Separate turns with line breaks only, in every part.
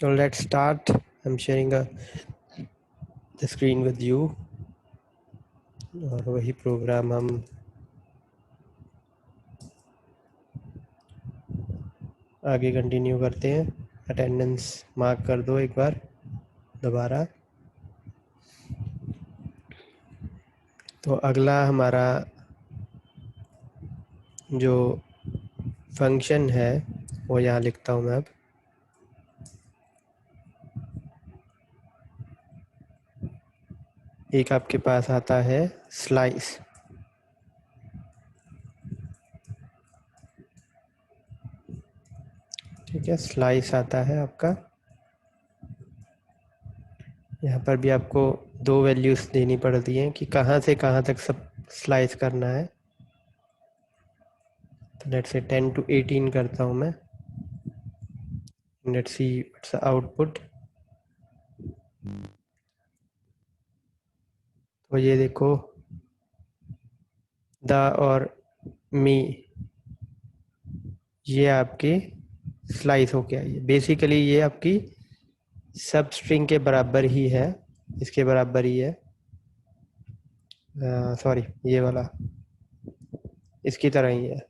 So let's start. I'm sharing the screen with you. और वही programme हम आगे कंटिन्यू करते हैं। अटेंडेंस मार्क कर दो एक बार दोबारा। तो अगला हमारा जो फंक्शन है वो यहाँ लिखता हूँ मैं अब। एक आपके पास आता है स्लाइस। ठीक है, स्लाइस आता है आपका। यहाँ पर भी आपको दो वैल्यूज़ देनी पड़ती हैं कि कहाँ से कहाँ तक सब स्लाइस करना है। तो लेट्स से 10 to 18 करता हूँ मैं। Let's see what's the output. तो ये देखो, द और मी ये आपकी स्लाइस होके आई है। बेसिकली ये आपकी सब स्ट्रिंग के बराबर ही है, इसके बराबर ही है। सॉरी, ये वाला इसकी तरह ही है।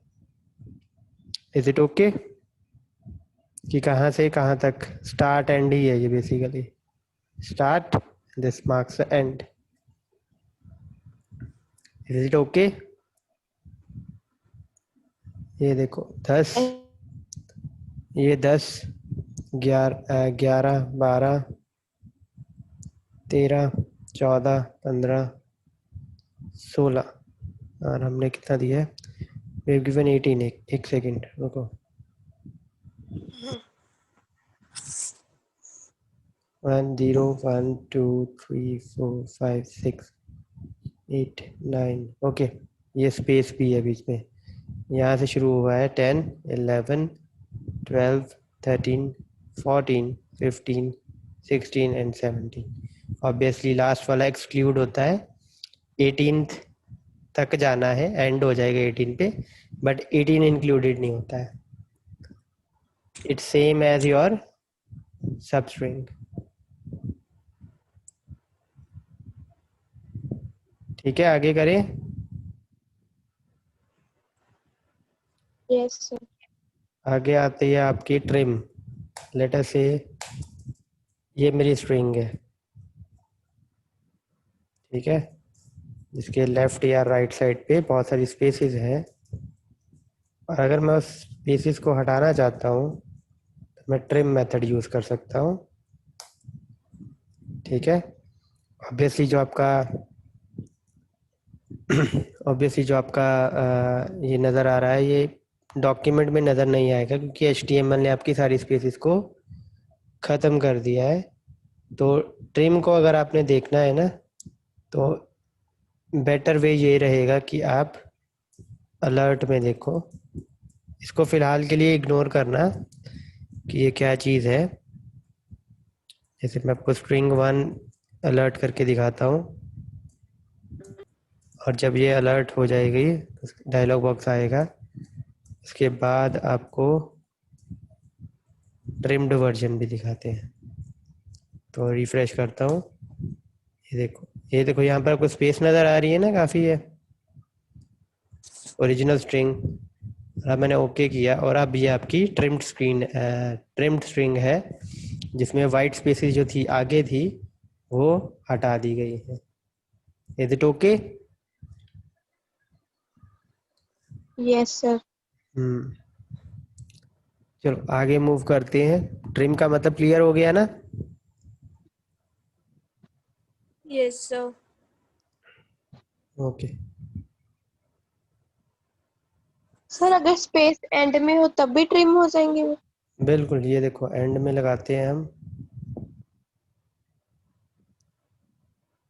इज इट ओके कि कहाँ से कहाँ तक स्टार्ट एंड ही है ये। Basically start, this marks the end. Is it okay? ये देखो 10, ये 10, 11, 12, 13, 14, 15, 16 और हमने कितना दिया है? We have given 18। एक सेकेंड रुको। 1 0 1 2 3 4 5 6 8 9। ओके, ये स्पेस भी है बीच में। यहाँ से शुरू हुआ है 10 11 12 13 14 15 16 एंड 17। ऑब्वियसली लास्ट वाला एक्सक्लूड होता है। 18th तक जाना है, एंड हो जाएगा 18 पे, बट 18 इंक्लूडेड नहीं होता है। It's same as your substring. ठीक है, आगे करें।
Yes sir.
आगे आती है आपकी ट्रिम। लेट अस से ये मेरी स्ट्रिंग है, ठीक है, जिसके लेफ्ट या राइट साइड पे बहुत सारी स्पेसेस हैं। और अगर मैं उस स्पेसेस को हटाना चाहता हूँ तो मैं ट्रिम मेथड यूज़ कर सकता हूँ। ठीक है, ऑब्वियसली जो आपका ये नज़र आ रहा है, ये डॉक्यूमेंट में नज़र नहीं आएगा क्योंकि HTML ने आपकी सारी स्पेसेस को ख़त्म कर दिया है। तो ट्रिम को अगर आपने देखना है ना, तो बेटर वे ये रहेगा कि आप अलर्ट में देखो। इसको फ़िलहाल के लिए इग्नोर करना कि ये क्या चीज़ है। जैसे मैं आपको स्ट्रिंग 1 अलर्ट करके दिखाता हूँ, और जब ये अलर्ट हो जाएगी डायलॉग बॉक्स आएगा। इसके बाद आपको ट्रिम्ड वर्जन भी दिखाते हैं। तो रिफ्रेश करता हूँ, ये देखो यहाँ पर आपको स्पेस नज़र आ रही है ना, काफ़ी है ओरिजिनल स्ट्रिंग। अब मैंने ओके किया और अब ये आपकी ट्रिम्ड स्ट्रिंग है, जिसमें वाइट स्पेसेस जो थी आगे थी वो हटा दी गई है। Is it okay?
Yes sir.
चलो आगे मूव करते हैं। ट्रिम का मतलब क्लियर हो गया ना?
Yes sir.
ओके।
सर अगर स्पेस एंड में हो तब भी ट्रिम हो जाएंगे वो?
बिल्कुल, ये देखो एंड में लगाते हैं हम।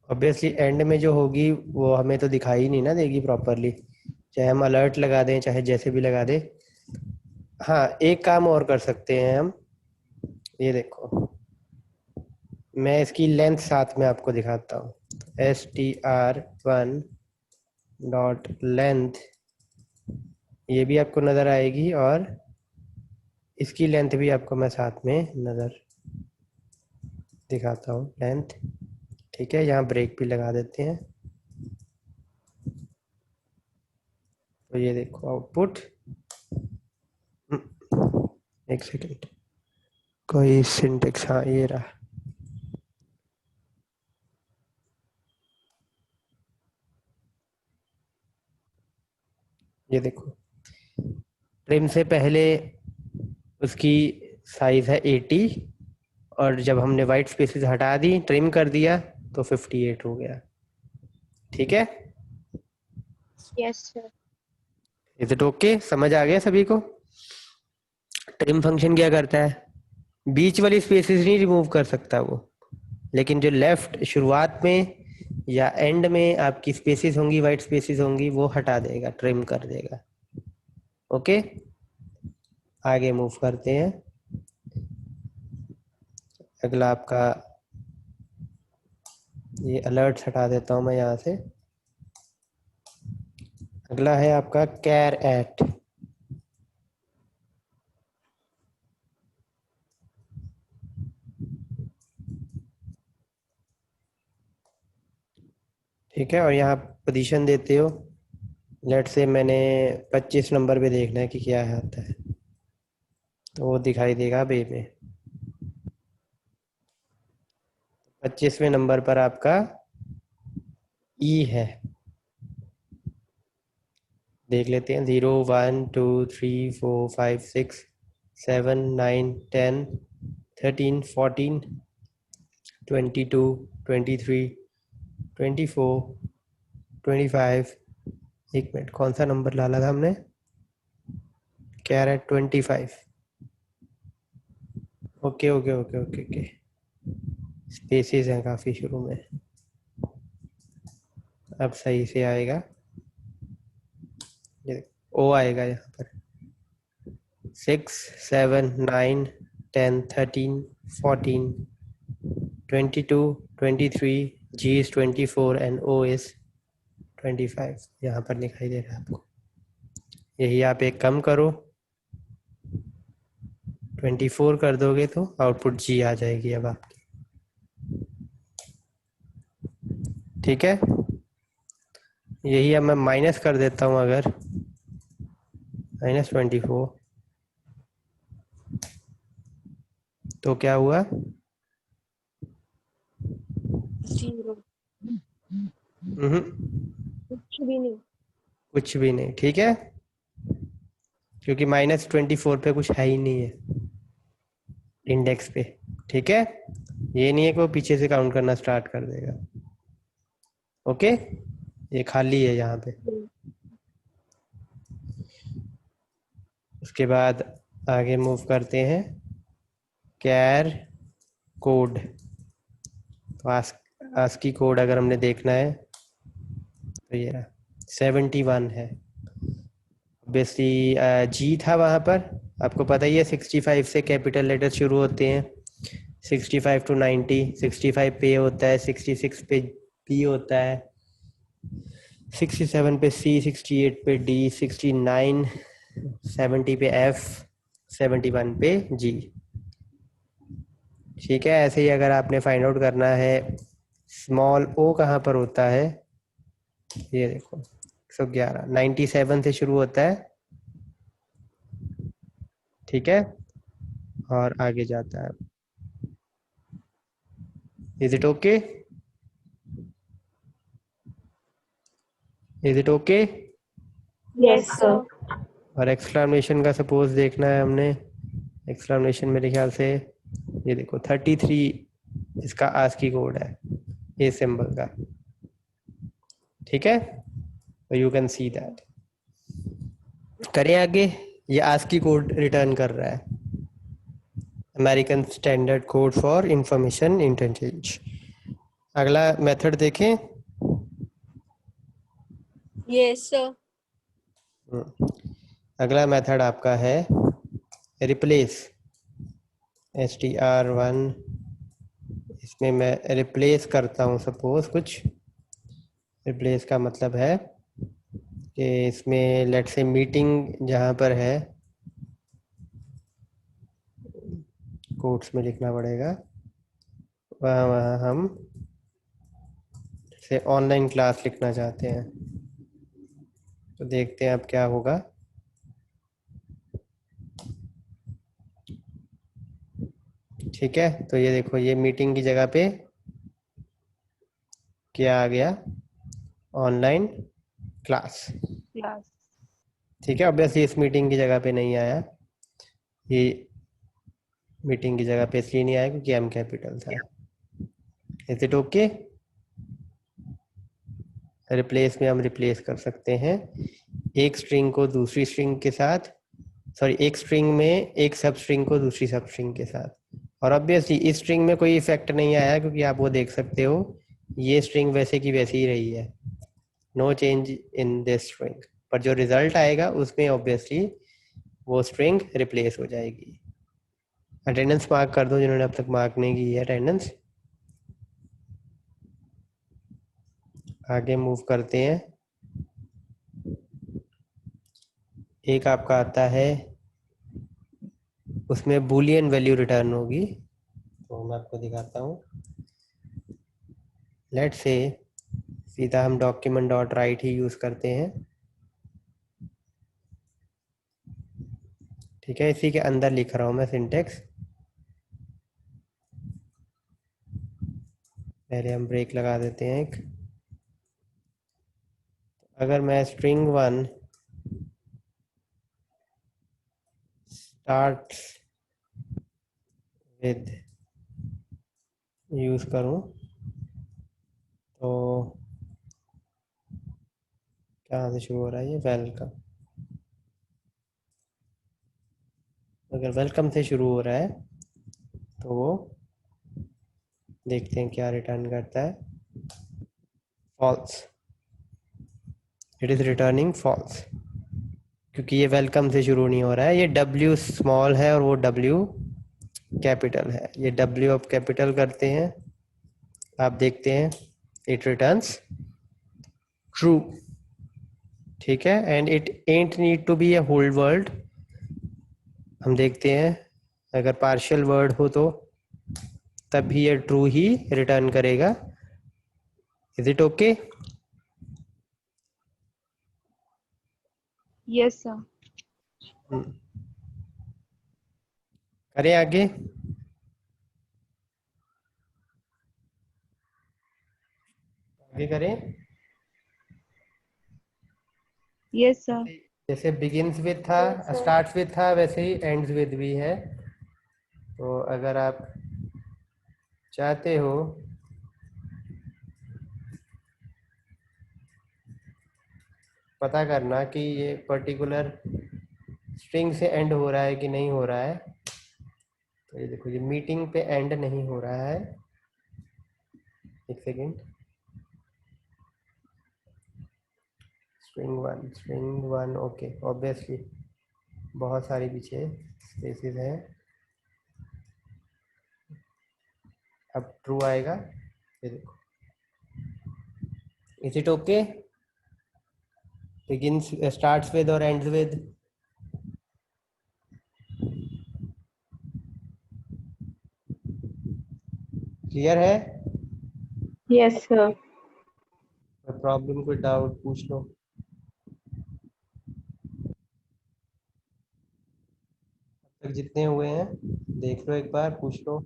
ऑब्वियसली एंड में जो होगी वो हमें तो दिखाई नहीं ना देगी प्रॉपरली, चाहे हम अलर्ट लगा दें चाहे जैसे भी लगा दें। हाँ, एक काम और कर सकते हैं हम। ये देखो, मैं इसकी लेंथ साथ में आपको दिखाता हूँ। str1 डॉट लेंथ, ये भी आपको नज़र आएगी और इसकी लेंथ भी आपको मैं साथ में नज़र दिखाता हूँ लेंथ। ठीक है, यहाँ ब्रेक भी लगा देते हैं। तो ये देखो आउटपुट। एक सेकेंड, कोई सिंटेक्स, हाँ ये रहा। ये देखो, ट्रिम से पहले उसकी साइज है 80, और जब हमने वाइट स्पेसेस हटा दी, ट्रिम कर दिया, तो 58 हो गया। ठीक है,
yes sir.
Is it okay? समझ आ गया सभी को? ट्रिम फंक्शन क्या करता है, बीच वाली स्पेसेस नहीं रिमूव कर सकता वो, लेकिन जो लेफ्ट शुरुआत में या एंड में आपकी स्पेसेस होंगी, वाइट स्पेसेस होंगी, वो हटा देगा, ट्रिम कर देगा। ओके, आगे मूव करते हैं। अगला आपका, ये अलर्ट हटा देता हूं मैं यहाँ से। अगला है आपका कैर एट। ठीक है, और यहाँ पोजीशन देते हो। लेट से मैंने 25 नंबर पे देखना है कि क्या है आता है, तो वो दिखाई देगा बे में। 25वें नंबर पर आपका ई है। देख लेते हैं, 0 1 2 3 4 5 6 7 9 10 13 14 22 23 24 25। एक मिनट, कौन सा नंबर डाला था हमने? क्या रहा है? 25। Okay okay okay okay okay, spaces हैं काफ़ी शुरू में, अब सही से आएगा। ये ओ आएगा यहाँ पर। 6 7 9 10 13 14 22 23, G is 24 and O is 25। यहाँ पर दिखाई दे रहा है आपको। यही आप एक कम करो, 24 कर दोगे तो आउटपुट G आ जाएगी अब आपकी। ठीक है, यही अब मैं माइनस कर देता हूँ, अगर -24, तो क्या हुआ?
0, कुछ भी नहीं।
कुछ भी नहीं। ठीक है, क्योंकि -24 पे कुछ है ही नहीं है इंडेक्स पे। ठीक है, ये नहीं है कि वो पीछे से काउंट करना स्टार्ट कर देगा। ओके, ये खाली है यहाँ पे। उसके बाद आगे मूव करते हैं, कैर कोड। तो आस्की कोड अगर हमने देखना है तो ये 71 है। बेसिकली जी था वहाँ पर, आपको पता ही है 65 से कैपिटल लेटर शुरू होते हैं, 65 टू 90। 65 पे होता है, 66 पे पी होता है, 67 पे सी, 68 पे डी, 69 70 पे एफ, 71 पे जी। ठीक है, ऐसे ही अगर आपने फाइंड आउट करना है स्मॉल ओ कहाँ पर होता है, ये देखो 111 97 से शुरू होता है। ठीक है, और आगे जाता है। Is it okay? Is it okay?
Yes sir.
और एक्सक्लामेशन का सपोज देखना है हमने। एक्सक्लामेशन मेरे ख्याल से ये देखो 33 इसका आस्की कोड है, ए सिंबल का। ठीक है, तो यू कैन सी दैट। करें आगे, ये आस्की कोड रिटर्न कर रहा है, American standard code for information interchange. अगला मेथड देखें।
Yes sir.
अगला मेथड आपका है रिप्लेस, str1। इसमें मैं रिप्लेस करता हूँ, सपोज कुछ। रिप्लेस का मतलब है कि इसमें लेट से मीटिंग जहाँ पर है, कोट्स में लिखना पड़ेगा, वहाँ वहाँ हम से ऑनलाइन क्लास लिखना चाहते हैं, तो देखते हैं अब क्या होगा। ठीक है, तो ये देखो, ये मीटिंग की जगह पे क्या आ गया, ऑनलाइन क्लास।
क्लास।
ठीक है, ऑब्वियसली इस मीटिंग की जगह पे नहीं आया, ये मीटिंग की जगह पे इसलिए नहीं आया क्योंकि एम कैपिटल था। Is it okay? रिप्लेस में हम रिप्लेस कर सकते हैं एक स्ट्रिंग को दूसरी स्ट्रिंग के साथ, सॉरी एक स्ट्रिंग में एक सब स्ट्रिंग को दूसरी सब स्ट्रिंग के साथ। और ऑब्वियसली इस स्ट्रिंग में कोई इफेक्ट नहीं आया क्योंकि आप वो देख सकते हो, ये स्ट्रिंग वैसे की वैसी ही रही है, no change in this string. पर जो रिजल्ट आएगा उसमें ऑब्वियसली वो स्ट्रिंग रिप्लेस हो जाएगी। अटेंडेंस मार्क कर दो जिन्होंने अब तक मार्क नहीं की है अटेंडेंस। आगे मूव करते हैं। एक आपका आता है, उसमें बूलियन वैल्यू रिटर्न होगी, तो मैं आपको दिखाता हूँ। लेट से सीधा हम डॉक्यूमेंट डॉट राइट ही यूज करते हैं। ठीक है, इसी के अंदर लिख रहा हूँ मैं सिंटेक्स। पहले हम ब्रेक लगा देते हैं एक। अगर मैं स्ट्रिंग 1 स्टार्ट विद यूज करूँ तो कहाँ से शुरू हो रहा है ये, वेलकम। अगर वेलकम से शुरू हो रहा है तो वो देखते हैं क्या रिटर्न करता है, false. It is returning false क्योंकि ये वेलकम से शुरू नहीं हो रहा है। ये W स्मॉल है और वो W कैपिटल है। ये W अब कैपिटल करते हैं, आप देखते हैं इट रिटर्न्स ट्रू। ठीक है, and it ain't need to be a whole word. हम देखते हैं अगर पार्शियल वर्ड हो तो तब भी ये ट्रू ही रिटर्न करेगा। Is it okay?
Yes sir.
करें आगे? आगे करें।
Yes sir.
जैसे बिगिंस विद था,
यस सर।
स्टार्ट्स विद था, वैसे ही एंड्स विद भी है। तो अगर आप चाहते हो पता करना कि ये पर्टिकुलर स्ट्रिंग से एंड हो रहा है कि नहीं हो रहा है, तो ये देखो, ये मीटिंग पे एंड नहीं हो रहा है। एक सेकेंड, स्ट्रिंग 1 ओके, ऑब्वियसली बहुत सारी पीछे स्पेसेस हैं। अब ट्रू आएगा, ये देखो। Is it okay? Begins starts with और एंड्स विद। क्लियर है?
Yes sir.
प्रॉब्लम, कोई डाउट पूछ लो। अब तक जितने हुए हैं देख लो, एक बार पूछ लो।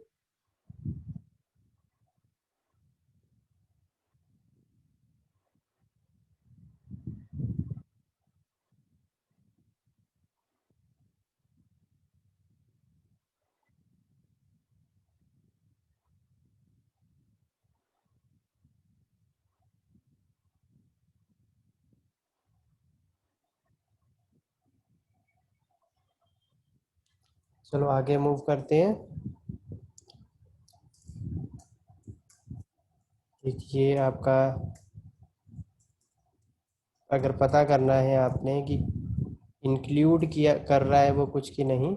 चलो आगे मूव करते हैं। ये आपका, अगर पता करना है आपने कि इंक्लूड किया कर रहा है वो कुछ कि नहीं,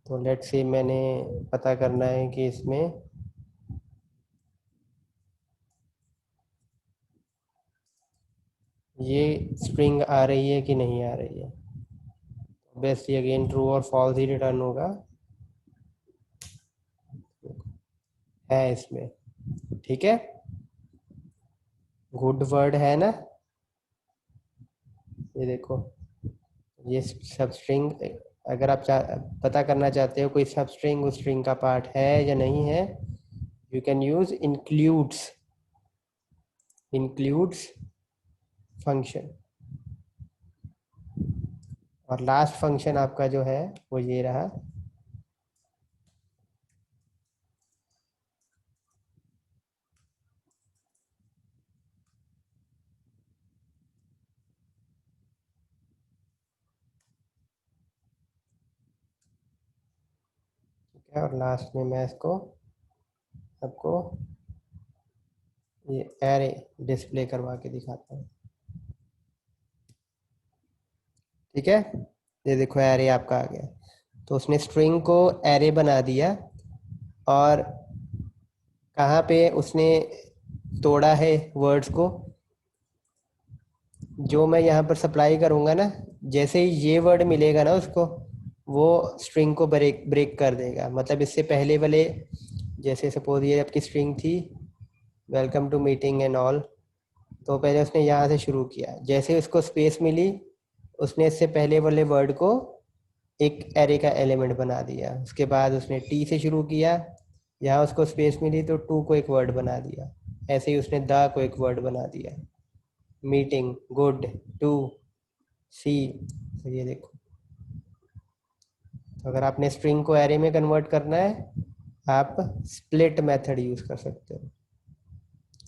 तो लेट से मैंने पता करना है कि इसमें ये स्ट्रिंग आ रही है कि नहीं आ रही है। बेसिकली अगेन ट्रू और फॉल्स ही रिटर्न होगा। है इसमें, ठीक है। गुड वर्ड है ना, ये देखो, ये सब स्ट्रिंग, अगर आप पता करना चाहते हो कोई सब स्ट्रिंग उस स्ट्रिंग का पार्ट है या नहीं है, you can use includes function. और लास्ट फंक्शन आपका जो है वो ये रहा, ठीक है। और लास्ट में मैं इसको आपको ये एरे डिस्प्ले करवा के दिखाता हूँ, ठीक है। ये देखो एरे आपका आ गया। तो उसने स्ट्रिंग को एरे बना दिया, और कहाँ पे उसने तोड़ा है वर्ड्स को, जो मैं यहाँ पर सप्लाई करूँगा ना, जैसे ही ये वर्ड मिलेगा ना उसको, वो स्ट्रिंग को ब्रेक ब्रेक कर देगा। मतलब इससे पहले वाले, जैसे सपोज ये आपकी स्ट्रिंग थी welcome to meeting and all, तो पहले उसने यहाँ से शुरू किया, जैसे उसको स्पेस मिली उसने इससे पहले वाले वर्ड को एक एरे का एलिमेंट बना दिया। उसके बाद उसने टी से शुरू किया, यहाँ उसको स्पेस मिली तो टू को एक वर्ड बना दिया, ऐसे ही उसने द को एक वर्ड बना दिया, मीटिंग, गुड, टू, सी। तो ये देखो, तो अगर आपने स्ट्रिंग को एरे में कन्वर्ट करना है, आप स्प्लिट मेथड यूज कर सकते हो।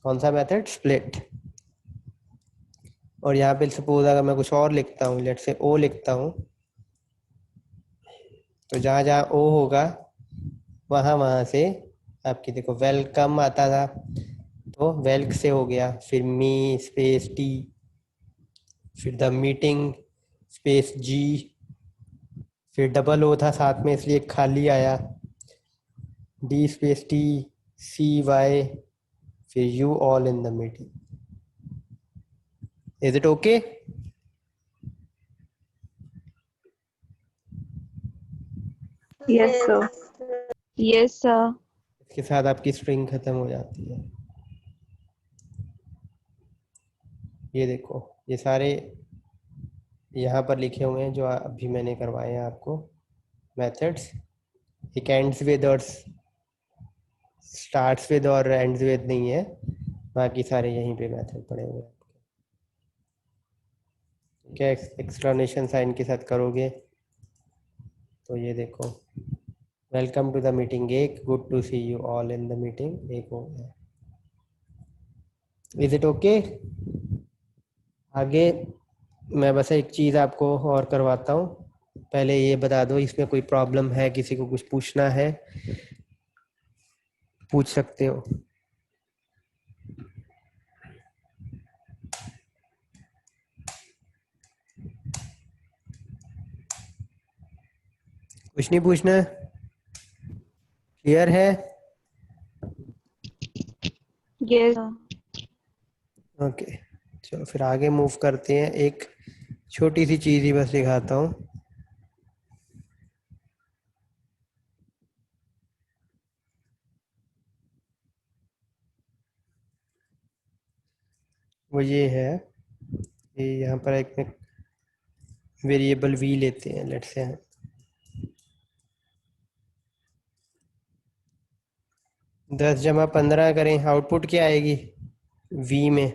कौन सा मेथड? स्प्लिट। और यहाँ पे सपोज अगर मैं कुछ और लिखता हूँ, लेट से ओ लिखता हूँ, तो जहाँ जहाँ ओ होगा वहाँ वहाँ से आपकी देखो वेलकम आता था, तो वेल्क से हो गया, फिर मी स्पेस टी, फिर द मीटिंग स्पेस जी, फिर डबल ओ था साथ में इसलिए खाली आया, डी स्पेस टी, सी वाई, फिर you all in the meeting. Is it okay?
Yes, sir.
Yes, sir.
इसके साथ आपकी स्ट्रिंग खत्म हो जाती है। ये देखो, ये सारे यहाँ पर लिखे हुए हैं जो अभी मैंने करवाए हैं आपको मेथड्स। एक एंड्स विद और स्टार्ट्स विद और एंड्स विद नहीं है, बाकी सारे यहीं पे मेथड पड़े हुए हैं। क्या एक्सप्लेनेशन साइन के साथ करोगे तो ये देखो, वेलकम टू द मीटिंग एक, good to see you all in the meeting एक हो गया। Is it okay? आगे मैं बस एक चीज़ आपको और करवाता हूँ, पहले ये बता दो इसमें कोई प्रॉब्लम है, किसी को कुछ पूछना है पूछ सकते हो। कुछ नहीं पूछना? क्लियर है?
Yes, sir.
ओके, चलो फिर आगे मूव करते हैं। एक छोटी सी चीज़ ही बस दिखाता हूँ। वो ये है, ये यहाँ पर एक वेरिएबल वी लेते हैं, लेट्स से 10 जमा 15 करें, आउटपुट क्या आएगी वी में?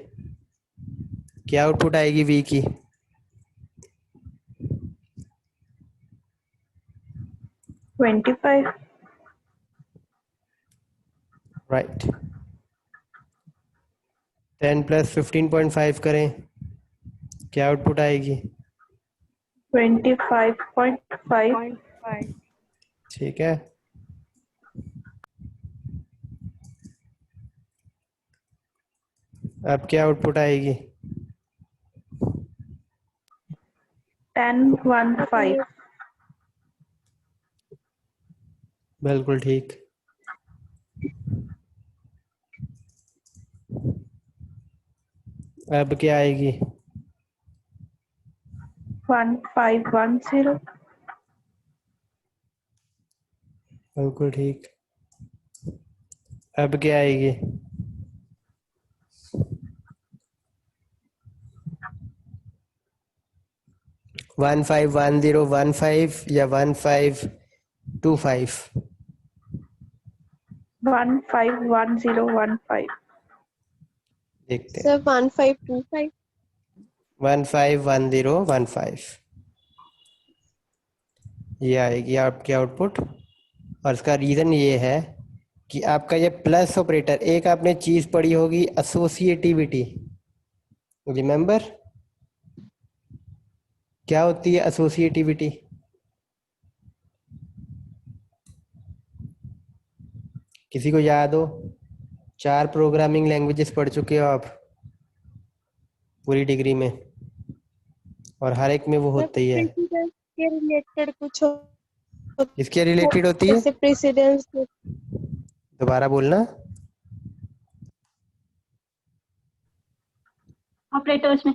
क्या आउटपुट आएगी वी की?
25.
राइट। 10 प्लस 15.5 करें, क्या आउटपुट आएगी?
25.5.
ठीक है। अब क्या आउटपुट आएगी?
10.15.
बिल्कुल ठीक। अब क्या आएगी?
1510.
बिल्कुल ठीक। अब क्या आएगी? 151015 या 1525?
151015.
देखते हैं।
सर 1525.
151015 ये आएगी आपकी आउटपुट। और इसका रीज़न ये है कि आपका ये प्लस ऑपरेटर, एक आपने चीज़ पढ़ी होगी एसोसिएटिविटी, रिमेंबर? क्या होती है एसोसिएटिविटी? किसी को याद हो? 4 प्रोग्रामिंग लैंग्वेजेस पढ़ चुके हो आप पूरी डिग्री में, और हर एक में वो
सर
होती ही है।
प्रेसिडेंस के रिलेटेड कुछ हो,
इसके रिलेटेड होती है?
जैसे प्रेसिडेंस।
दोबारा बोलना।
ऑपरेटर्स में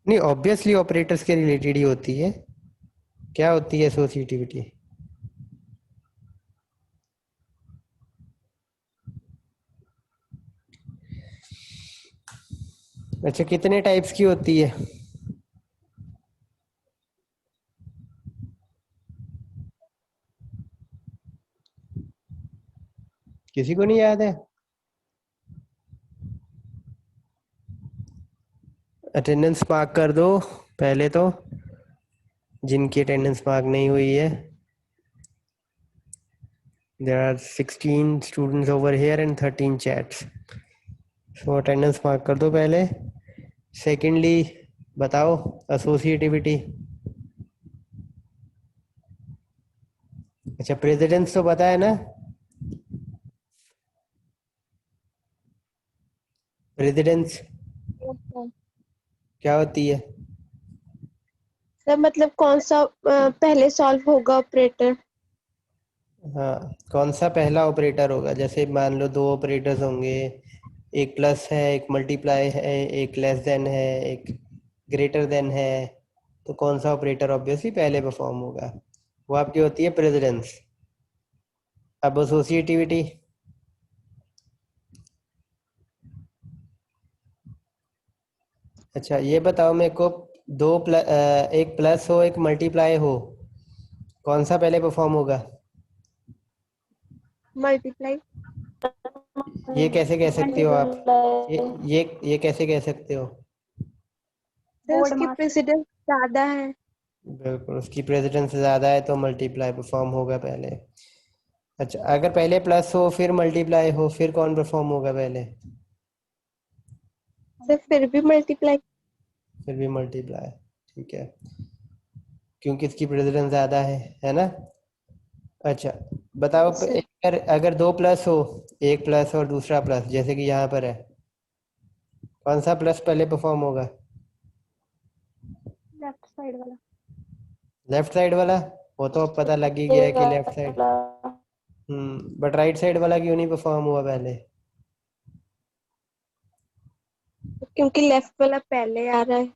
नहीं, ऑब्वियसली ऑपरेटर्स के रिलेटेड ही होती है। क्या होती है एसोसिएटिविटी? अच्छा, कितने टाइप्स की होती है? किसी को नहीं याद है? अटेंडेंस मार्क कर दो पहले तो, जिनकी अटेंडेंस मार्क नहीं हुई है। There are 16 students over here and 13 chats. So attendance mark कर दो पहले। सेकेंडली बताओ एसोसिएटिविटी। अच्छा, प्रेसिडेंस तो पता है ना? प्रेसिडेंस क्या होती है?
सर मतलब कौन सा पहले सॉल्व होगा ऑपरेटर?
हाँ, कौन सा पहला ऑपरेटर होगा? जैसे मान लो 2 ऑपरेटर्स होंगे, एक प्लस है, एक मल्टीप्लाई है, एक लेस देन है, एक ग्रेटर देन है। तो कौन सा ऑपरेटर ऑब्वियसली पहले परफॉर्म होगा? वो आपकी होती है प्रेसिडेंस। अब एसोसिएटिविटी। अच्छा, ये बताओ मेरे को, एक प्लस हो एक मल्टीप्लाई हो, कौन सा पहले परफॉर्म होगा?
मल्टीप्लाई।
ये कैसे कह सकते हो आप? ये कैसे कह सकते हो?
सर उसकी प्रेसिडेंस ज्यादा है।
बिल्कुल, उसकी प्रेसिडेंस ज़्यादा है तो मल्टीप्लाई परफॉर्म होगा पहले। अच्छा, अगर पहले प्लस हो फिर मल्टीप्लाई हो, फिर कौन परफॉर्म होगा पहले?
सर फिर भी मल्टीप्लाई।
फिर भी मल्टीप्लाई। ठीक है, क्योंकि इसकी प्रेसिडेंस ज़्यादा है ना? अच्छा, बताओ
सर
अगर अगर 2 प्लस हो, एक प्लस और दूसरा प्लस, जैसे कि यहाँ पर है, कौन सा प्लस पहले परफॉर्म होगा?
लेफ्ट साइड वाला।
लेफ्ट साइड वाला। वो तो अब पता लग ही गया है कि left side. But right side वाला क्यों नहीं परफॉर्म हुआ पहले?
क्योंकि लेफ्ट वाला पहले आ रहा है।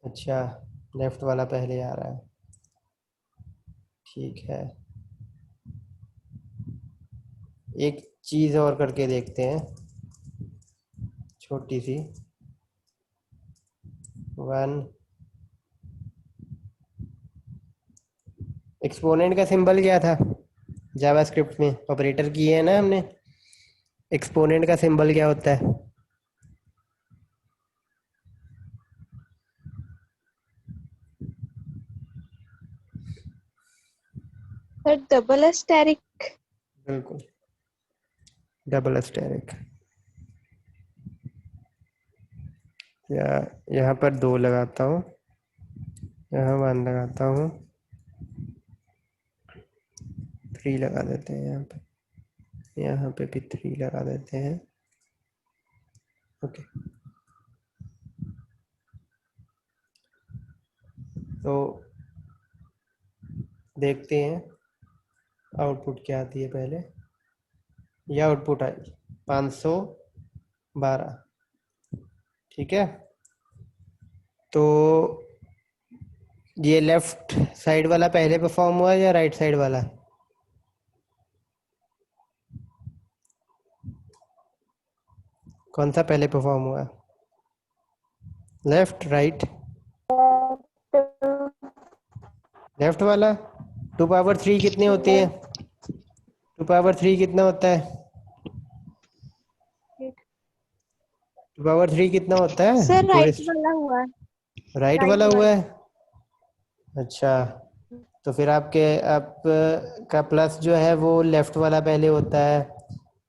अच्छा, लेफ्ट वाला पहले आ रहा है। ठीक है, एक चीज़ और करके देखते हैं, छोटी सी। 1 एक्सपोनेंट का सिंबल क्या था जावास्क्रिप्ट में? ऑपरेटर किए है ना हमने। एक्सपोनेंट का सिंबल क्या होता है?
Sir double asterisk.
बिल्कुल, डबल एस्टेरिक। या यहाँ पर 2 लगाता हूँ, यहाँ 1 लगाता हूँ, 3 लगा देते हैं यहाँ पे भी 3 लगा देते हैं। ओके, तो देखते हैं आउटपुट क्या आती है पहले। यह आउटपुट आई 512। ठीक है, तो ये लेफ्ट साइड वाला पहले परफॉर्म हुआ या राइट साइड वाला? कौन सा पहले परफॉर्म हुआ? Left right? लेफ्ट वाला। 2 पावर 3 कितनी होती है? 2 पावर 3 कितना होता है? 2 पावर 3 कितना होता है?
सर
पूरे
राइट वाला हुआ है।
राइट
राइट
वाला हुआ
वाला।
है। अच्छा, तो फिर आपके आप का प्लस जो है वो लेफ्ट वाला पहले होता है,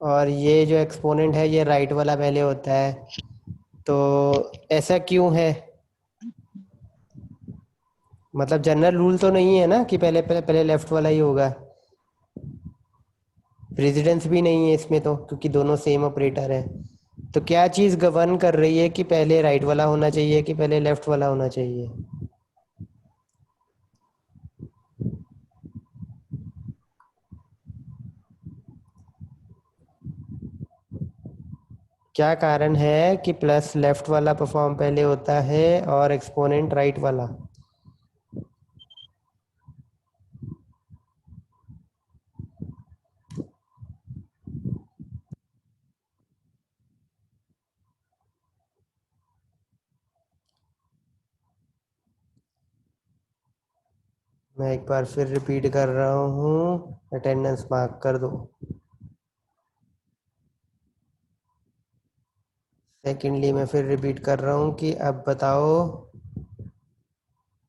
और ये जो एक्सपोनेंट है ये राइट वाला पहले होता है। तो ऐसा क्यों है? मतलब जनरल रूल तो नहीं है ना कि पहले पहले पहले लेफ्ट वाला ही होगा। प्रेसिडेंस भी नहीं है इसमें तो, क्योंकि दोनों सेम ऑपरेटर है। तो क्या चीज़ गवर्न कर रही है कि पहले राइट वाला होना चाहिए कि पहले लेफ्ट वाला होना चाहिए? क्या कारण है कि प्लस लेफ्ट वाला परफॉर्म पहले होता है और एक्सपोनेंट राइट वाला? मैं एक बार फिर रिपीट कर रहा हूँ, अटेंडेंस मार्क कर दो। सेकेंडली मैं फिर रिपीट कर रहा हूँ कि अब बताओ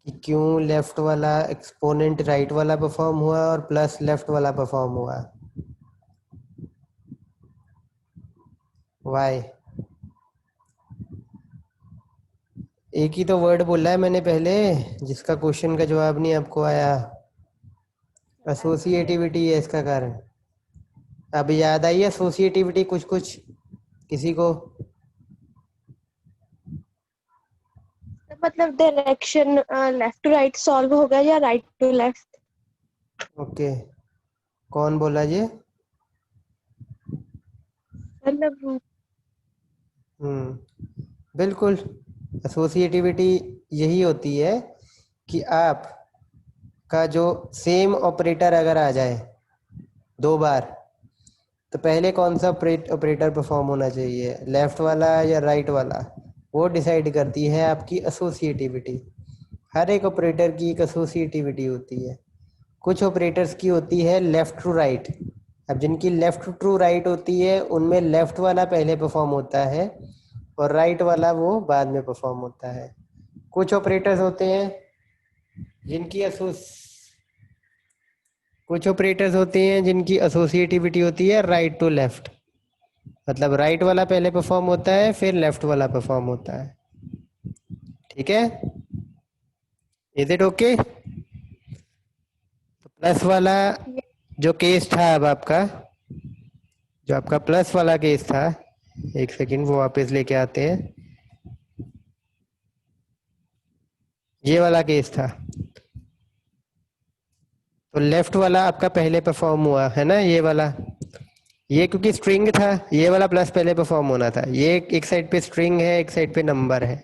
कि क्यों लेफ्ट वाला एक्सपोनेंट राइट वाला परफॉर्म हुआ और प्लस लेफ्ट वाला परफॉर्म हुआ? वाई? एक ही तो वर्ड बोला है मैंने पहले, जिसका क्वेश्चन का जवाब नहीं आपको आया। एसोसिएटिविटी है इसका कारण। अब याद आई एसोसिएटिविटी कुछ कुछ किसी को?
मतलब direction left to right solve होगा या राइट टू लेफ्ट?
ओके, कौन बोला ये?
मतलब
बिल्कुल। एसोसिएटिविटी यही होती है कि आप का जो सेम ऑपरेटर अगर आ जाए 2 बार, तो पहले कौन सा ऑपरेटर परफॉर्म होना चाहिए, लेफ्ट वाला या राइट वाला? वो डिसाइड करती है आपकी एसोसिएटिविटी। हर एक ऑपरेटर की एक एसोसिएटिविटी होती है। कुछ ऑपरेटर्स की होती है लेफ्ट टू राइट। अब जिनकी लेफ्ट टू राइट होती है उनमें लेफ्ट वाला पहले परफॉर्म होता है और राइट वाला वो बाद में परफॉर्म होता है। कुछ ऑपरेटर्स होते हैं जिनकी एसोस कुछ ऑपरेटर्स होते हैं जिनकी एसोसिएटिविटी होती है राइट टू लेफ्ट। मतलब राइट वाला पहले परफॉर्म होता है फिर लेफ्ट वाला परफॉर्म होता है। ठीक है, इज इट ओके? तो प्लस वाला जो केस था, अब आपका जो आपका प्लस वाला केस था, एक सेकंड वो वापस लेके आते हैं। ये वाला केस था, तो लेफ्ट वाला आपका पहले परफॉर्म हुआ है ना, ये वाला। ये क्योंकि स्ट्रिंग था, ये वाला प्लस पहले परफॉर्म होना था। ये एक साइड पे स्ट्रिंग है, एक साइड पे नंबर है,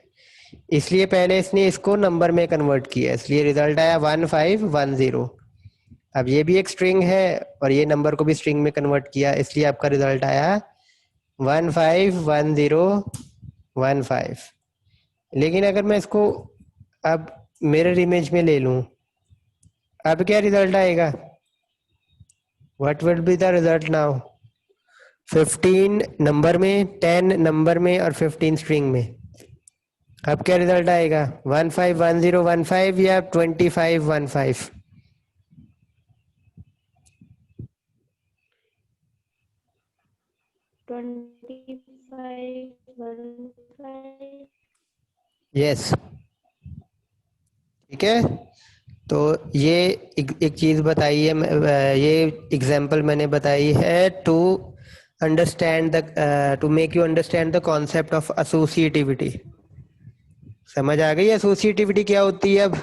इसलिए पहले इसने इसको नंबर में कन्वर्ट किया, इसलिए रिजल्ट आया 1510। अब ये भी एक स्ट्रिंग है और ये नंबर को भी स्ट्रिंग में कन्वर्ट किया, इसलिए आपका रिजल्ट आया 151015। लेकिन अगर मैं इसको अब मिरर इमेज में ले लूं, अब क्या रिजल्ट आएगा? What will be the result now? 15 number में, 10 नंबर में और 15 स्ट्रिंग में। अब क्या रिजल्ट आएगा? 151015 या 2515?
2515।
यस, ठीक है। तो ये एक चीज बताई है, ये एग्जांपल मैंने बताई है to understand the to make you understand the concept of associativity. समझ आ गई एसोसिएटिविटी क्या होती है अब?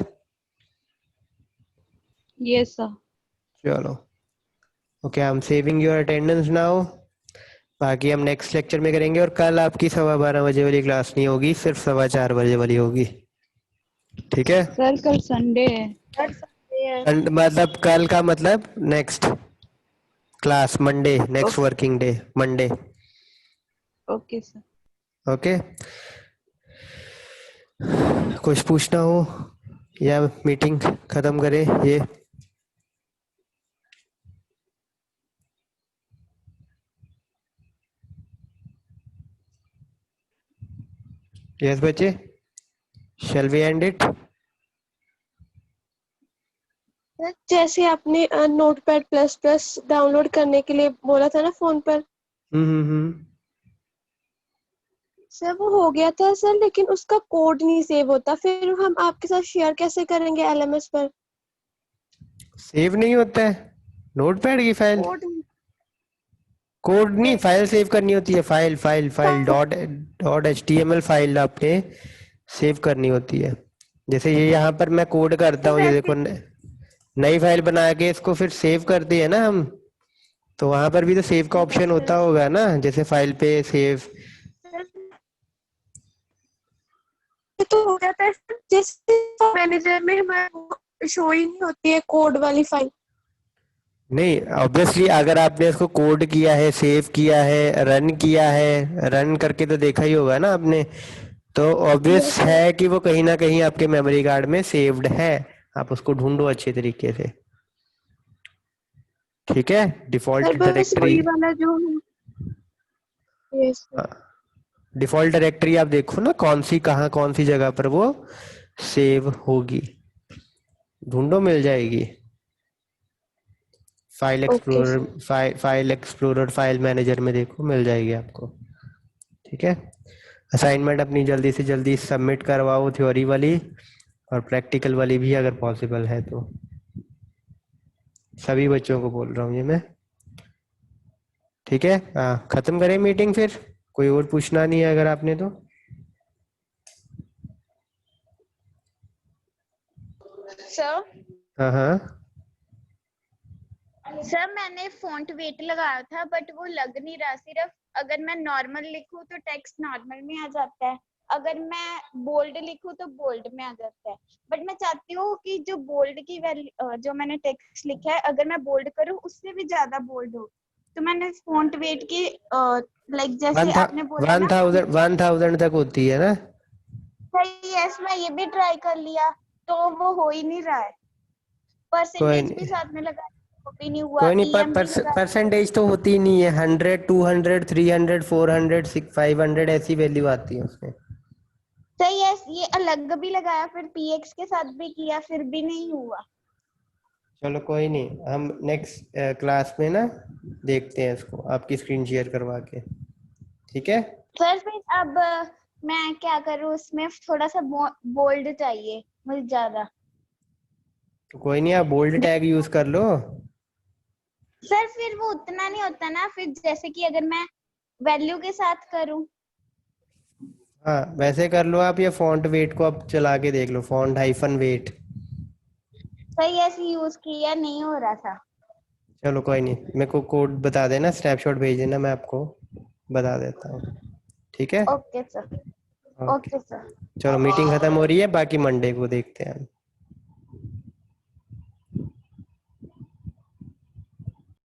Yes sir.
चलो, okay, I am saving your attendance now. बाकी हम नेक्स्ट लेक्चर में करेंगे, और कल आपकी 12:15 बजे वाली क्लास नहीं होगी, सिर्फ 4:15 बजे वाली होगी। ठीक है?
सर कल संडे है।
मतलब कल का मतलब next class Monday, next
okay.
Working day Monday.
Okay sir.
Okay, कुछ पूछना हो या मीटिंग खत्म करें ये? यस बच्चे, शैल वी एंड इट?
जैसे आपने नोटपैड प्लस प्लस डाउनलोड करने के लिए बोला था ना फोन पर, सर वो हो गया था सर, लेकिन उसका कोड नहीं सेव होता, फिर हम आपके साथ शेयर कैसे करेंगे एलएमएस पर?
सेव नहीं होता है नोटपैड की फाइल?
कोड
कोड नहीं, फाइल सेव करनी होती है। File file file dot dot HTML file आपने सेव करनी होती है। जैसे ये यहाँ पर मैं कोड करता हूँ, ये देखो नई फाइल बना के इसको फिर सेव करते हैं ना हम, तो वहां पर भी तो सेव का ऑप्शन होता होगा ना, जैसे फाइल पे सेव।
तो हो जाता है सर, जैसे मैनेजर में हमारे शो ही नहीं होती है कोड वाली फाइल।
नहीं, ऑब्वियसली अगर आपने इसको कोड किया है, सेव किया है, रन किया है, रन करके तो देखा ही होगा ना आपने, तो ऑब्वियस है कि वो कहीं ना कहीं आपके मेमोरी कार्ड में सेव्ड है। आप उसको ढूंढो अच्छे तरीके से, ठीक है? डिफॉल्ट
सर बस
डायरेक्टरी,
वही वाला जो हम, यस सर।
डिफॉल्ट डायरेक्टरी आप देखो ना कौन सी, कहाँ कौन सी जगह पर वो सेव होगी, ढूंढो मिल जाएगी। File
okay
explorer,
sir.
File explorer, file manager में देखो मिल जाएगी आपको, ठीक है? असाइनमेंट अपनी जल्दी से जल्दी सबमिट करवाओ, थ्योरी वाली और प्रैक्टिकल वाली भी अगर पॉसिबल है तो। सभी बच्चों को बोल रहा हूँ ये मैं, ठीक है? खत्म करें मीटिंग फिर? कोई और पूछना नहीं है अगर आपने तो?
सर
हाँ हाँ,
सर मैंने फॉन्ट वेट लगाया था बट वो लग नहीं रहा। सिर्फ अगर मैं नॉर्मल लिखूं तो टेक्स्ट नॉर्मल में आ जाता है, अगर मैं बोल्ड लिखूं तो बोल्ड में आ जाता है। बट मैं चाहती हूँ कि जो बोल्ड की वैल्यू, जो मैंने टेक्स्ट लिखा है, अगर मैं बोल्ड करूँ उससे भी ज्यादा बोल्ड हो। तो मैंने फॉन्ट वेट की लाइक जैसे आपने बोला ना,
1000 तक होती है ना?
सही, यस, मैं ये भी ट्राई कर लिया तो वो हो ही नहीं रहा है।
कोई
परसेंटेज भी
नहीं,
साथ में लगा, वो भी नहीं हुआ।
कोई नहीं,
EM भी लगा,
परसेंटेज तो होती ही नहीं है। 100, 200, 300, 400, 500 ऐसी वैल्यू आती है उसमें।
सही है, ये अलग भी लगाया, फिर PX के साथ भी किया, फिर भी नहीं हुआ।
चलो कोई नहीं, हम नेक्स्ट क्लास में ना देखते हैं इसको, आपकी स्क्रीन शेयर करवा के, ठीक है?
सर फिर अब मैं क्या करूँ, उसमें थोड़ा सा बोल्ड चाहिए मुझे ज्यादा।
तो कोई नहीं, आप बोल्ड टैग यूज कर लो।
सर फिर वो उतना नहीं होता ना, फिर जैसे कि अगर मैं वैल्यू के साथ करूँ।
हाँ वैसे कर लो आप, या फॉन्ट वेट को आप चला के देख लो, फॉन्ट हाइफन वेट।
सही, ऐसे यूज किया नहीं हो रहा था।
चलो कोई नहीं, मेरे को कोड बता देना, स्नैपशॉट भेज देना, मैं आपको बता देता हूँ, ठीक है?
Okay sir,
okay,
okay sir.
चलो मीटिंग खत्म हो रही है, बाकी मंडे को देखते हैं हम।